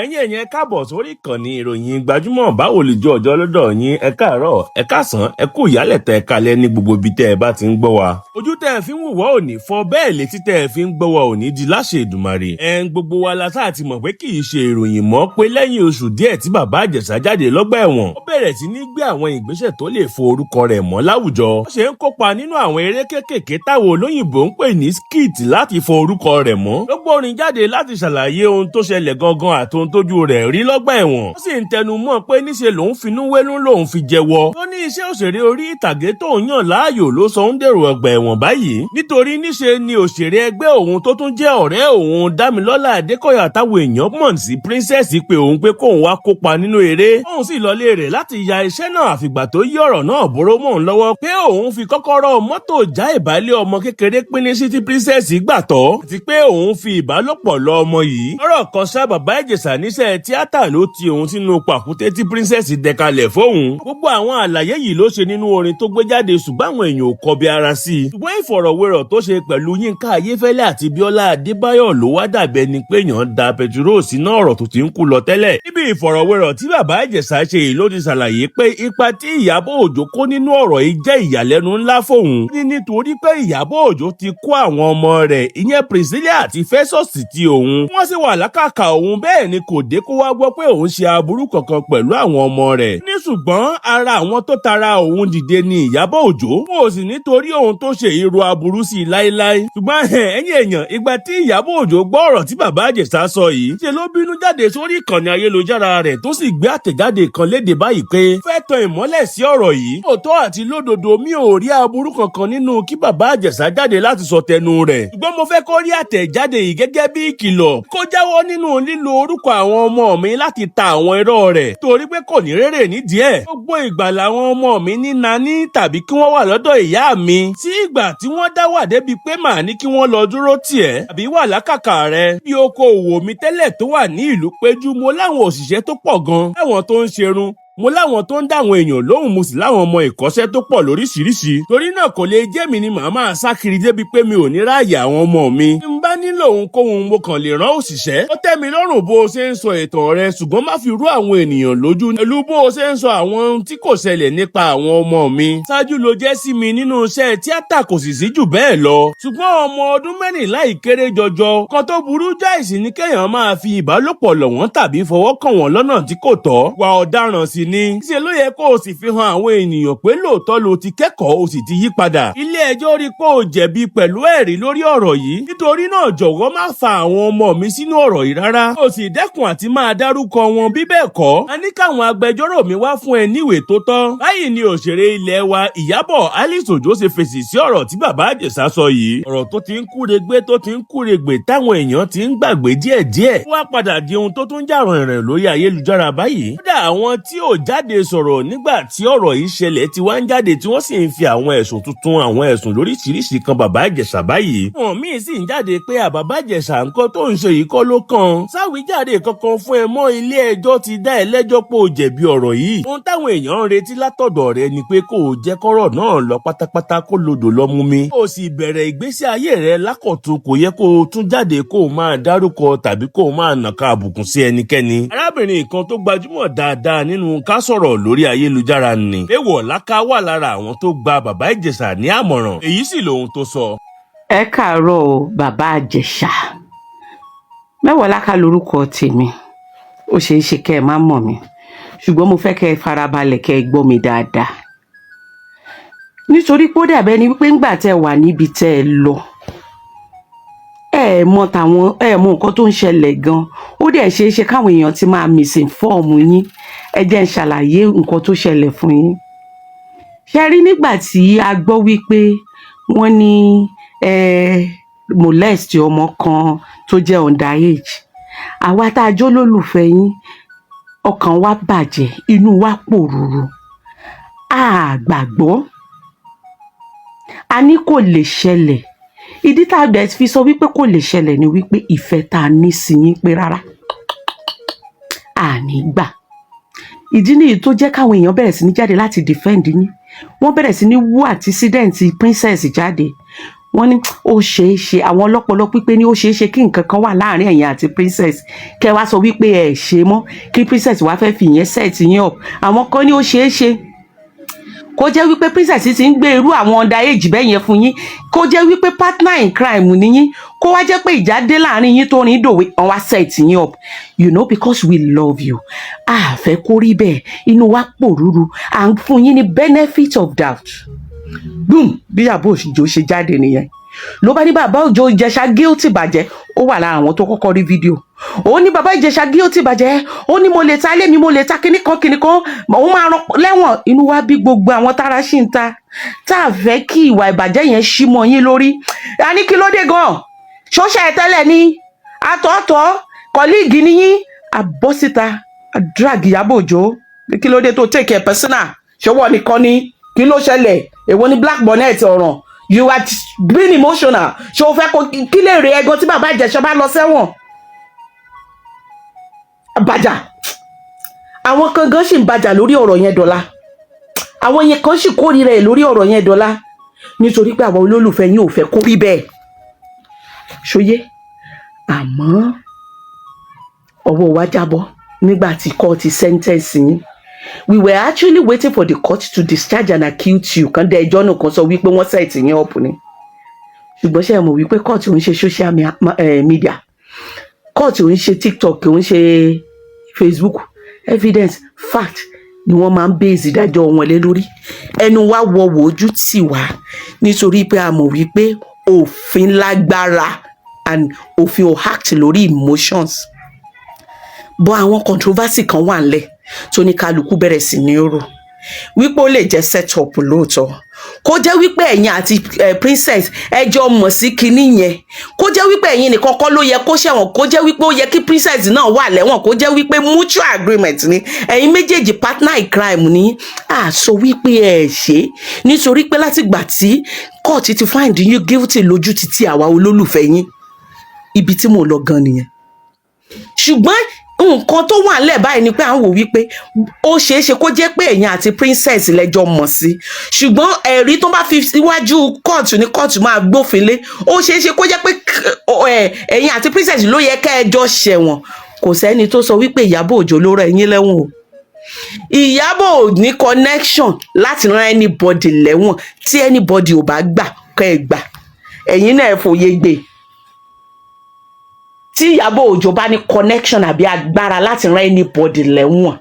ẹ̀yin èèyàn káàbọ̀ sórí ìkànnì ìròyìn gbajúmọ̀ báwo lè jọ ọjọ́ lọ́dọ̀ yín ẹ káàárọ̀ ẹ káàsán ẹ kú ìyálẹ̀tẹ̀ ẹ kalẹ̀ ní gbogbo ibi tẹ́ ẹ bá ti ń gbọ́ wa. ojú tẹ́ ẹ fi ń wò wá òní fọ́ bẹ́ẹ̀ létí tẹ́ ẹ fi ń gbọ́ wa òní di láṣẹ Èdùmàrè. Gbogbo wa la sáà ti mọ̀ pé kì í ṣe ìròyìn mọ́ pé lẹ́yìn oṣù díẹ̀ tí bàbá Ìjẹ̀ṣà jáde lọ́gbà ẹ̀wọ̀n ó bẹ̀rẹ̀ sí ní gbé àwọn ìgbésẹ̀ tó lè fo orúkọ rẹ̀ mọ́ láwùjọ. ó ṣe ń kópa nínú àwọn eré kéékèèké táwọn olóyìnbó ń pè ní skit láti fo orúkọ rẹ̀ mọ́. ló gbórin jáde láti ṣàlàyé ohun tó ṣẹlẹ̀ gangan àti ohun tójú rẹ̀ rí lọ́gbà ẹ̀wọ̀n. ó sì ń tẹnu mọ́ pé níṣe lòun finú wẹ́nú lòun fi jẹ́wọ́. ó ní iṣẹ́ òṣèré orí ìtàgé tóun yàn láàyò ló sọ ń dèrò ọgbà ẹ̀wọ̀n báyìí. nítorí níṣe ni òṣèré ẹgbẹ́ òun tó tún jẹ́ ọ̀rẹ́ òun Dámilọ́lá Adékọ̀yà táwọn èèyàn mọ̀ sí Princess pé òun pé kóun wá kópa nínú eré. òun sì lọlé rẹ̀ láti ya iṣẹ́ náà àfìgbà tó yí ọ̀rọ̀ náà bóró mọ́ òun lọ́wọ́ pé òun fi kọ́kọ́rọ́ mọ́tò já ìbálẹ̀ ọmọ kékeré pínlẹ̀ sí tí Princess gbà tọ́ àti pé òun fi ìbálòpọ̀ lọ ọmọ yìí. ọ̀rọ̀ kan sá bàbá Ìjẹ̀ṣà níṣẹ́ tíátà ló ti òun sínú pàkúté tí Princess dẹkalẹ̀ fóun. gbogbo àwọn àlàyé yìí ló ṣe nínú orin tó gbé jáde ṣùgbọ́n àwọn èèyàn ò kọbi ara sí i. ṣùgbọ́n ìfọ̀rọ̀wérọ̀ tó ṣe pẹ̀lú Yínká Ayéfẹ́lẹ́ àti Bíọ́lá Adébáyọ̀ ló wá dàbẹ́ ni pé èèyàn da pẹtiró sínú ọ̀rọ̀ tó ti ń kú lọ tẹ́lẹ̀. níbi ìfọ̀rọ̀wérọ̀ tí bàbá Ìjẹ̀ṣà ṣe yìí ló ti ṣàlàyé pé ipa tí Ìyábọ̀ Òjó kó nínú ọ̀rọ̀ yìí jẹ́ ìyàlẹ́nu ńlá fóun. nítorí pé Ìyábọ̀ Òjó ti kó àwọn ọmọ rẹ̀ ìyẹn Priscilla àti Festus ti òun. wọ́n sì wà lákàkà òun bẹ́ẹ̀ ni kò dé kó wá gbọ́ pé òun ṣe aburú kankan pẹ̀lú àwọn ọmọ rẹ̀. ní ṣùgbọ́n ara àwọn tó tara òun dìde ni Ìyábọ̀ Òjó. wọn ò sì nítorí òun tó ṣe irú aburú sí i láéláé. ṣùgbọ́n ẹ̀yin èèyàn ìgbà tí Ìyábọ̀ Òjó gbọ́ ọ̀rọ̀ tí bàbá Ìjẹ̀ṣà sọ yìí ṣe ló bínú jáde sórí ìkànnì ayélujára rẹ̀ tó sì gbé àtẹ̀jáde kan léde báyìí pé fẹ́ tan ìmọ́lẹ̀ sí ọ̀rọ̀ yìí. òótọ́ àti lódodo mi ò rí aburú kankan nínú kí bàbá Ìjẹ̀ṣà jáde láti sọ tẹnu rẹ̀. ṣùgbọ́n mo fẹ́ kó rí àtẹ̀jáde yìí gẹ́gẹ́ bí ìkìlọ̀ kó jáwọ́ nínú lílo orúkọ àwọn ọmọ mi láti ta àwọn irọ́ rẹ̀ torí pé kò ní rere nídìí ẹ̀. gbogbo ìgbà làwọn ọmọ mi ní nání tàbí kí wọ́n wà lọ́dọ̀ ìyá mi tí ìgbà tí wọ́n dá wà débi pé màá ní kí wọ́n lọ dúró tiẹ̀ tàbí wà lákàkà rẹ̀. bí okòòwò mi tẹ́lẹ̀ tó wà ní ìlú Péjú mo láwọn òṣìṣẹ́ tó pọ̀ gan-an láwọn tó ń ṣerun mo láwọn tó ń dáwọn èèyàn lóhùn mo sì láwọn ọmọ ìkọ́ṣẹ́ tó pọ̀ lóríṣiríṣi torí náà kò lè jẹ́ mi ni màá máa sá kiri débi pé mi ò ní ráàyè àwọn ọmọ mi. n bá nílò ohunkóhun mo kàn lè rán òṣìṣẹ́. ó tẹ́ mi lọ́rùn bó o ṣe ń sọ ìtàn rẹ ṣùgbọ́n má fi rú àwọn ènìyàn lójú pẹ̀lú bó o ṣe ń sọ àwọn ohun tí kò ṣẹlẹ̀ nípa àwọn ọmọ mi. ṣáájú ló jẹ́ sí mi nínú iṣẹ́ tíátà kò sì sí jù bẹ́ẹ̀ lọ. ṣùgbọ́n ọmọ ọdún mẹ́rìnlá ìkéré jọjọ kan tó burú jáìsì ní kéèyàn máa fi ìbálòpọ̀ lọ̀ wọ́n tàbí fọwọ́ kàn wọ́n lọ́nà tí kò tọ́. wà ọ̀daràn sí ni ṣe ló yẹ kó o sì fi hàn àwọn ènìyàn pé lóòótọ́ ló ti kẹ́kọ̀ọ́ o sì ti yí padà. ilé ẹjọ́ rí pé o jẹ̀bi pẹ̀lú ẹ̀rí lórí ọ̀rọ̀ yìí nítorí náà jọ̀wọ́ má fa àwọn ọmọ mi sínú ọ̀rọ̀ yìí rárá. o sì dẹ́kun àti máa dárúkọ wọn bí bẹ́ẹ̀ kọ́. a ní káwọn agbẹjọ́rò mi wá fún ẹ níwèé tó tọ́. báyìí ni òṣèré ilé wa Ìyábọ̀ Alice Òjó ṣe fèsì sí ọ̀rọ̀ tí bàbá Ìjẹ̀ṣà sọ yìí. ọ̀rọ̀ tó ti ń kúregbé tó ti ń kúregbè táwọn èèyàn ti ń gbàgbé díẹ̀díẹ̀. wá padà di ohun tó tún jà rìnrìn lórí ayélujára báyìí. kódà àwọn tí ò jáde sọ̀rọ̀ nígbà tí ọ̀rọ̀ yìí ṣẹlẹ̀ ti wá ń jáde tí wọ́n sì ń fi àwọn ẹ̀sùn tuntun àwọn ẹ̀sùn lóríṣiríṣi kan bàbá Ìjẹ̀ṣà báyìí. wọn míì sì ń jáde pé àbàbá Ìjẹ̀ṣà nǹkan tó ń ṣe yìí kọ́ ló kàn. sáwíjàre kankan fún ẹ mọ́ ilé ẹjọ́ ti dá ẹ lẹ́jọ́ pé o jẹ̀bi ọ̀rọ̀ yìí. ohun táwọn èèyàn ń retí látọ̀dọ̀ rẹ ni pé kó o jẹ́ kọ́rọ̀ náà lọ pátápátá kó lodò lọ mú mi. o sì bẹ̀rẹ̀ ìgbésí ayé rẹ lákọ̀tun kò yẹ kó o tún jáde kó o máa dárúkọ tàbí kó o máa nàka àbùkù sí ẹnikẹ́ni. arábìnrin kan tó gbajúmọ̀ dáadáa nínú ká sọ̀rọ̀ lórí ayélujára ni. Léwọ̀ Láká wà lára àwọn tó gba bàbá Ìjẹ̀ṣà ní àmọ̀ràn. èyí sì lòun tó sọ. ẹ káàárọ̀ o bàbá Ìjẹ̀ṣà. Mẹ́wàá Láká lorúkọ tèmi. ó ṣeé ṣe kẹ́ ẹ má mọ̀ mi ṣùgbọ́n mo fẹ́ kẹ́ ẹ farabalẹ̀ kẹ́ ẹ gbọ́ mi dáadáa. nítorí pé ó dàbẹ́ ni wípé ńgbà tẹ́ wà níbi tẹ́ ẹ lọ ẹ mọ nǹkan tó ń ṣẹlẹ̀ gan. ó dẹ̀ ṣeé ṣe káwọn èèyàn ti máa misinform yín. ẹ jẹ́ ń ṣàlàyé nǹkan tó ṣẹlẹ̀ fún yín. ṣe rí nígbà tí a gbọ́ wípé wọ́n ní molest ọmọ kan tó jẹ́ underage àwa tá a jó lólùfẹ́ yín ọkàn wa bàjẹ́ inú wa pòrúurú a gbàgbọ́ a ní kò lè ṣẹlẹ̀. ìdí tá a bẹ̀ fi sọ wípé kò lè ṣẹlẹ̀ ni wípé ìfẹ́ tá a ní sí yín pé rárá a ní gbà. ìdí nìyí tó jẹ́ káwọn èèyàn bẹ̀rẹ̀ sí ní jáde láti defend yín. wọ́n bẹ̀rẹ̀ sí ní wú àtisídẹ̀ǹtì Princess jáde. wọ́n ní ó ṣeé ṣe, àwọn ọlọ́pọlọ pípé ní ó ṣeé ṣe kí nǹkan kan wà láàrin ẹ̀yin àti princess kẹ́ wá sọ wípé ẹ ṣe mọ́ kí princess wá fẹ́ fi ìyẹn set yín up. Àwọn kan ní ó ṣeé ṣe kó jẹ́ wípé princess ti ń gbé irú àwọn underage bẹ́ẹ̀ yẹn fún yín, kó jẹ́ wípé partner in crime ni yín, kó wá jẹ́ pé ìjà dé láàrin yín tó rìn dòwe wọ́n wá set yín up, you know, because we love you. A fẹ́ kó rí bẹ́ẹ̀, inú wa pòrúru, à ń fún yín ní benefit of doubt. Boom, bí Ìyábọ̀ Òjó ṣe jáde nìyẹn ló bá ní bàbá Òjó Ìjẹ̀ṣà guilty bàjẹ́. Ó wà lára àwọn tó kọ́kọ́ rí fídíò. Ó ní bàbá Ìjẹ̀ṣà guilty bàjẹ́, ó ní mo lè ta ilé mi, mo lè ta kinní kan òun máa rán lẹ́wọ̀n. Inú wa bí gbogbo àwọn tára ṣì ń ta tá a fẹ́ kí ìwà ìbàjẹ́ yẹn ṣí mọ́ yín lórí. A ní kí ló dé gan-an, ṣọ́ṣà ẹ̀ tẹ́lẹ̀ ni àtọ̀ọ̀tọ̀ kọ́líìgì ni yín. Àbọ̀ síta drag Ìyábọ̀ Òjó, kí ló dé tó take it personal, ṣọwọ́ nìkan ni, kí ló ṣẹlẹ̀, èwo ni black bonnet ọ̀ràn, you are being emotional, ṣé o fẹ́ kó kí lè rí ẹgan tí bàbá Ìjẹ̀ṣà bá lọ sẹ́wọ̀n. Bàjà àwọn kan gan sì ń bàjà lórí ọ̀rọ̀ yẹn dọ́là, àwọn yẹn kan sì kórìíra ẹ̀ lórí ọ̀rọ̀ yẹn dọ́là nítorí pé àwọn olólùfẹ́ yín ò fẹ́ kó rí bẹ́ẹ̀. Ṣóyé, àmọ́ ọwọ́ wa jábọ́ nígbà tí court sentence yín. We were actually waiting for the court to discharge and accuse you. Kan dé ẹjọ́ náà kan sọ wípé wọ́n set yín up ni. Ṣùgbọ́n ṣé ẹ mọ̀ wípé court ò ń ṣe social media, court ò ń ṣe TikTok, ò ń ṣe Facebook, evidence fact ni wọ́n máa ń base ìdájọ́ wọn lé lórí. Ẹnu wa wọ ojú tì wá nítorí pé a mọ̀ wípé òfin lágbára and òfin ò act lórí emotions. Bọ́ àwọn controversy kan wà ńlẹ̀ tó ní kálukú bẹ̀rẹ̀ sí ní rò wípé ó lè jẹ́ set up lóòótọ́, kó jẹ́ wípé ẹ̀yin àti princess ẹjọ́ mọ̀ sí kinní yẹn, kó jẹ́ wípé ẹ̀yin nìkan kọ́ ló yẹ kó ṣẹ̀wọ̀n, kó jẹ́ wípé ó yẹ kí princess náà wà lẹ́wọ̀n, kó jẹ́ wípé mutual agreement ni ẹ̀yin méjèèjì partner in crime ni. A sọ wípé ẹ ṣe nítorí pé látìgbà tí court ti find you guilty lójú títí àwa olólùfẹ́ yín, ibi tí mo lọ gan nìyẹn. Ṣùgbọ́n nǹkan tó wà nílẹ̀ báyìí ni pé à ń wò wípé ó ṣeé ṣe kó jẹ́ pé ẹ̀yin àti princess lẹ́jọ́ mọ̀ sí, ṣùgbọ́n ẹ̀rí tó bá fi síwájú kóòtù ní kóòtù máa gbófin lé. Ó ṣeé ṣe kó jẹ́ pé ẹ̀yin àti princess ló yẹ ká ẹjọ́ ṣẹ̀wọ̀n. Kò sẹ́ni tó sọ wípé Ìyábọ̀ Òjó ló rán ẹ̀yin lẹ́wọ̀n o. Ìyábọ̀ ò ní connection láti rán anybody lẹ́wọ̀n, tí anybody ò bá gbà kẹ́ ẹ gbà, ẹ̀yin náà ẹ fòye gbé. Tí Ìyábọ̀ Òjó bá ní connection àbí agbára láti rán anybody lẹ́wọ̀n,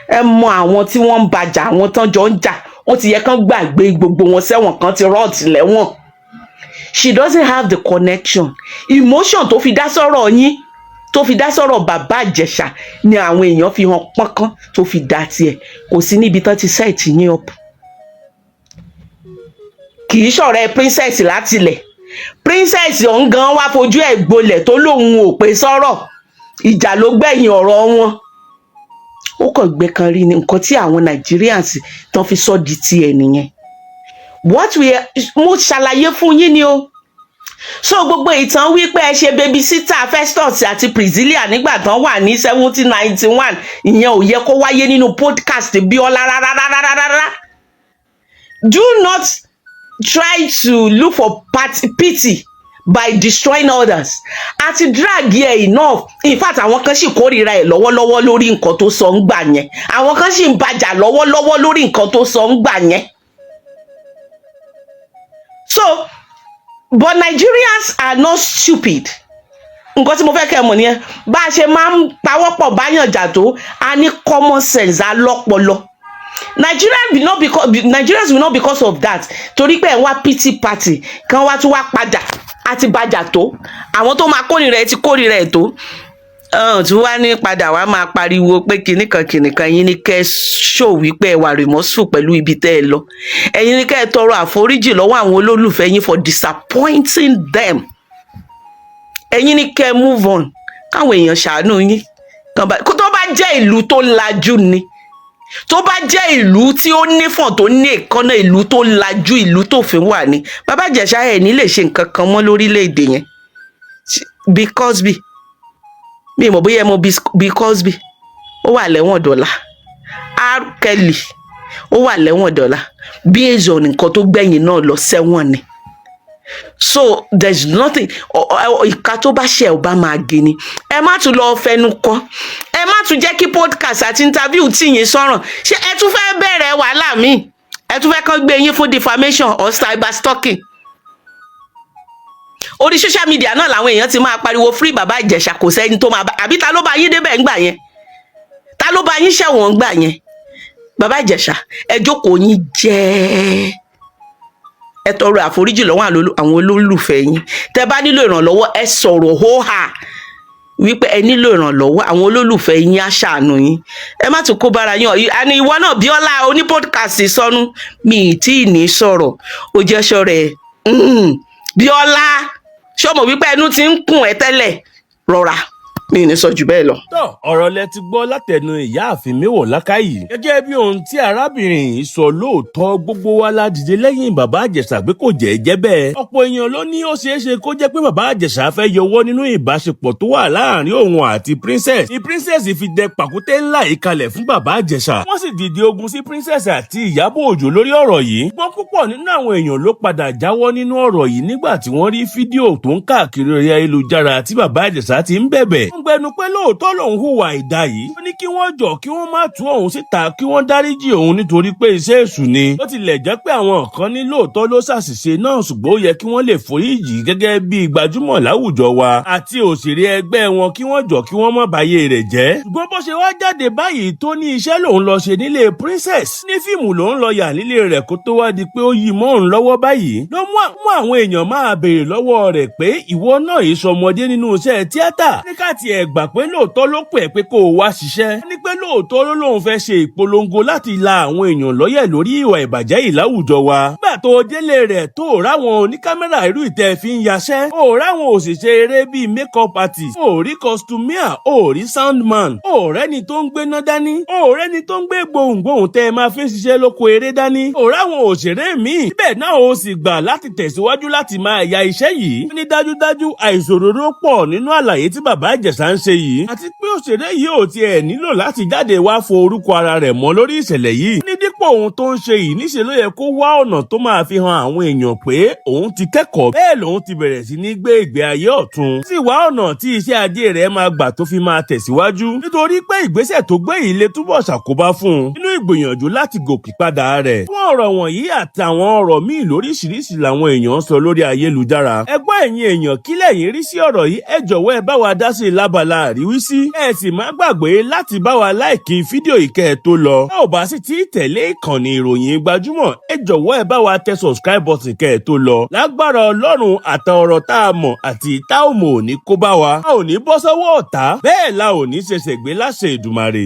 ẹ mọ àwọn tí wọ́n ń bàjà, àwọn tán jọ ń jà, wọ́n ti yẹ kán gbàgbé gbogbo wọn sẹ́wọ̀n, kan ti rot lẹ́wọ̀n. She doesn't have the connection. Emotion tó fi dá sọ̀rọ̀ yín, tó fi dá sọ̀rọ̀ bàbá Ìjẹ̀ṣà ni àwọn èèyàn fi hàn pọ́nkán tó fi dá tiẹ̀. Kò sí níbi tán ti set yín up. Kì í ṣọ̀rẹ́ princess látilẹ̀. Princess ọ̀hún gan wá fojú ẹ̀ gbolẹ̀ tó lóun ò pé sọ̀rọ̀, ìjà ló gbẹ̀yìn ọ̀rọ̀ wọn. Ó kàn gbé kan rí ni nǹkan tí àwọn Nigerians tán fi sọ di tiẹ̀ nìyẹn. Mo ṣàlàyé fún yín ni o. So gbogbo ìtàn wípé ẹ ṣe babysitter Festus àti Priscilla nígbà tán wà ní 1791 ìyẹn ò yẹ kó wáyé nínú podcast Bíọ́lá rárá. Do not try to look for pity by destroying others. Àti drag ẹ enough. In fact, àwọn kan sì kórìíra ẹ lọ́wọ́lọ́wọ́ lórí nǹkan tó sọ ń gbà yẹn. Àwọn kan sì ń bàjà lọ́wọ́lọ́wọ́ lórí nǹkan tó sọ ń gbà yẹn. So, but Nigerians are not stupid. Nǹkan tí mo fẹ́ kẹ́ mọ̀ nìyẹn. Bá a ṣe máa ń pawọ́pọ̀ báyàn jà tó, a ní common sense alọ́pọlọ. Nigerians will not because of that. Torí pé ẹ̀ wá pity party kan wá tún wá padà àti bàjà tó. Àwọn tó máa kórìíra ẹ̀ ti kórìíra ẹ̀ tó. Tí wá ní padà wá máa pariwo pé kìnìkan yín ní kẹ́ show wípé ẹ wà remorseful pẹ̀lú ibi tẹ́ ẹ lọ. Ẹ̀yin ní kẹ́ ẹ tọrọ àforíjì lọ́wọ́ àwọn olólùfẹ́ yín for disappointing them. Ẹ̀yin ní kẹ́ ẹ move on. Káwọn èèyàn ṣàánú yín. Tó bá jẹ́ ìlú tó lajú ni. Tó bá jẹ́ ìlú tí ó nífọ̀n tó ní èkánná, ìlú tó lajú, ìlú tó fi wà ní. Bàbá Ìjẹ̀ṣà ẹ̀ ní lè ṣe nǹkan kan mọ́ lórílẹ̀‐èdè yẹn. Bí Cosby. Mi mọ̀ bóyá mo bí Cosby. Ó wà lẹ́wọ̀n dọ́là. R. Kelly. Ó wà lẹ́wọ̀n dọ́là. Based on nǹkan tó gbẹ̀yìn náà lọ sẹ́wọ̀n ni. so there's nothing ìka tó bá ṣe ọba máa gé ni. Ẹ má tún lọ fẹnu kọ, ẹ má tún jẹ́ kí podcast àti interview tì yín sọ̀rọ̀. Ṣé ẹ tún fẹ́ bẹ̀rẹ̀ wàhálà míì? Ẹ tún fẹ́ kán gbé yín fún defamation or cyber stalking? Orí social media náà làwọn èèyàn ti máa pariwo free bàbá Ìjẹ̀ṣà, kò sẹ́ni tó máa bá, àbí ta ló bá yín débẹ̀ ńgbà yẹn? Ta ló bá yín ṣẹ̀wọ̀n ńgbà yẹn? Bàbá Ìjẹ̀ṣà, ẹ jókòó yín jẹ́, ẹ tọrọ àforíjì lọ́wọ́ àwọn olólùfẹ́ yín. Tẹ́ bá nílò ìrànlọ́wọ́, ẹ sọ̀rọ̀ hóhà wípé ẹ nílò ìrànlọ́wọ́, àwọn olólùfẹ́ yín á ṣàánú yín. Ẹ má tún kó bára yín. Àní ìwọ náà Bíọ́lá oní podcast sọnù, mi ì tí ì ní sọ̀rọ̀, ó jẹ́ sọ̀rọ̀ ẹ̀. Bíọ́lá, ṣé o mọ̀ wípé ẹnu ti ń kùn ẹ́ tẹ́lẹ̀? Rọra, mi ì ní sọ jù bẹ́ẹ̀ lọ. tọ́ ọ̀rọ̀ lẹ ti gbọ́ látẹnu ìyáàfin Mẹ́wọ̀ Lákàyì. gẹ́gẹ́ bí ohun tí arábìnrin yìí sọ, lóòótọ́ gbogbo wa la dìde lẹ́yìn bàbá Ìjẹ̀ṣà pé kò jẹ́ bẹ́ẹ̀. ọ̀pọ̀ èèyàn ló ní ó ṣeé ṣe kó jẹ́ pé bàbá Ìjẹ̀ṣà fẹ́ yọwọ́ nínú ìbáṣepọ̀ tó wà láàrin òun àti princess. ni princess fi dẹ pàkúté ńlá yìí kalẹ̀ fún bàbá Ìjẹ̀ṣà. wọ́n sì dìde ogun sí princess àti Ìyábọ̀ Òjó lórí ọ̀rọ̀ yìí. gbọ́n púpọ̀ nínú àwọn èèyàn ló padà jáwọ́ nínú ọ̀rọ̀ yìí nígbà tí wọ́n rí fídíò tó ń káàkiri orí ayélujára tí bàbá Ìjẹ̀ṣà ti ń bẹ̀bẹ̀. wọ́n gbẹnu pé lóòótọ́ lòun hùwà ìdá yìí. ó ní kí wọ́n jọ kí wọ́n má tú òun síta, kí wọ́n dáríjì òun nítorí pé iṣẹ́ èṣù ni. ó tilẹ̀ jẹ́ pé àwọn kan ní lóòótọ́ ló ṣàṣìṣe náà, ṣùgbọ́n ó yẹ kí wọ́n lè foríjì gẹ́gẹ́ bí gbajúmọ̀ láwùjọ wa àti òṣèré ẹgbẹ́ wọn, kí wọ́n jọ kí wọ́n má báyé rẹ̀ jẹ́. ṣùgbọ́n bó ṣe wá jáde báyìí tó ní iṣẹ́ lòun lọ ṣe nílé princess, ní fíìmù lòun lọ yà nílé rẹ̀ kó tó wá di pé ó yí mọ́ òun lọ́wọ́ báyìí, ló mú àwọn èèyàn máa béèrè lọ́wọ́ rẹ̀ pé ìwọ náà yìí sọmọdé nínú iṣẹ́ tíátà. ní ká tiẹ̀ gbà pé lóòótọ́ ló pè é pé kó o wá ṣiṣẹ́. ní pé lóòótọ́ ló lóun fẹ́ ṣe ìpolongo láti la àwọn èèyàn lọ́yẹ̀ lórí ìwà ìbàjẹ́ yìí láwùjọ wa. nígbà tó délé rẹ̀ tó ráwọn oníkámẹ́rà irú ìtẹ́ fi ń yaṣẹ́, ó ráwọn òṣìṣẹ́ eré bíi make-up artist, ó rí costumier, ó rí soundman, ó rẹ́ni tó ń gbéná dání, ó rẹ́ni tó ń gbé gbohùngbohùn tẹ́ ẹ máa fi ń ṣiṣẹ́ lóko eré dání, ó ráwọn òṣèré míì. síbẹ̀ náà ó sì gbà láti tẹ̀síwájú láti máa ya iṣẹ́ yìí. ó ní dájúdájú àìṣòrooro pọ̀ nínú àlàyé tí bàbá Ìjẹ̀ṣà ń ṣe yìí, àti pé òṣèré yìí ò tiẹ̀ nílò láti jáde wá fo orúkọ ara rẹ̀ mọ́ lórí ìṣẹ̀lẹ̀ yìí. ní dípò ohun tó ń ṣe yìí, níṣẹ́ ló yẹ kó wá ọ̀nà tó máa fi hàn àwọn èèyàn pé òun ti kẹ́kọ̀ọ́, bẹ́ẹ̀ lòun ti bẹ̀rẹ̀ sí ní gbé ìgbé ayé ọ̀tun. sì wá ọ̀nà tí iṣẹ́ ajé rẹ̀ máa gbà tó fi máa tẹ̀síwájú, nítorí pé ìgbésẹ̀ tó gbé yìí lè túbọ̀ ṣàkóbá fún un nínú ìgbìyànjú láti gòkè padà rẹ̀. fún ọ̀rọ̀ wọ̀nyí àtàwọn ọ̀rọ̀ míì lóríṣiríṣi làwọn èèyàn sọ lórí ayélujára. ẹgbọ́n ẹ̀yin èèyàn kí lẹ̀yin rí sí ọ̀rọ̀ yìí? ẹ jọ̀wọ́ ẹ bá wa dá sí lábala àríwísí. ẹ sì má gbàgbé láti bá wa láìkí fídíò yìí kẹ́ ẹ tó lọ. ẹ ò bá sì tí ì tẹ̀lé ìkànnì ìròyìn gbajúmọ̀, ẹ jọ̀wọ́ ẹ bá wa tẹ subscribe button kẹ́ ẹ tó lọ. lágbára Ọlọ́run àtọ̀rọ̀ tá a mọ̀ àti ìta òmò ò ní kó bá wa. a ò ní bọ́ sọ́wọ́ ọ̀tá, bẹ́ẹ̀ la ò ní ṣẹ̀ṣẹ̀ gbé láṣẹ Èdùmàrè.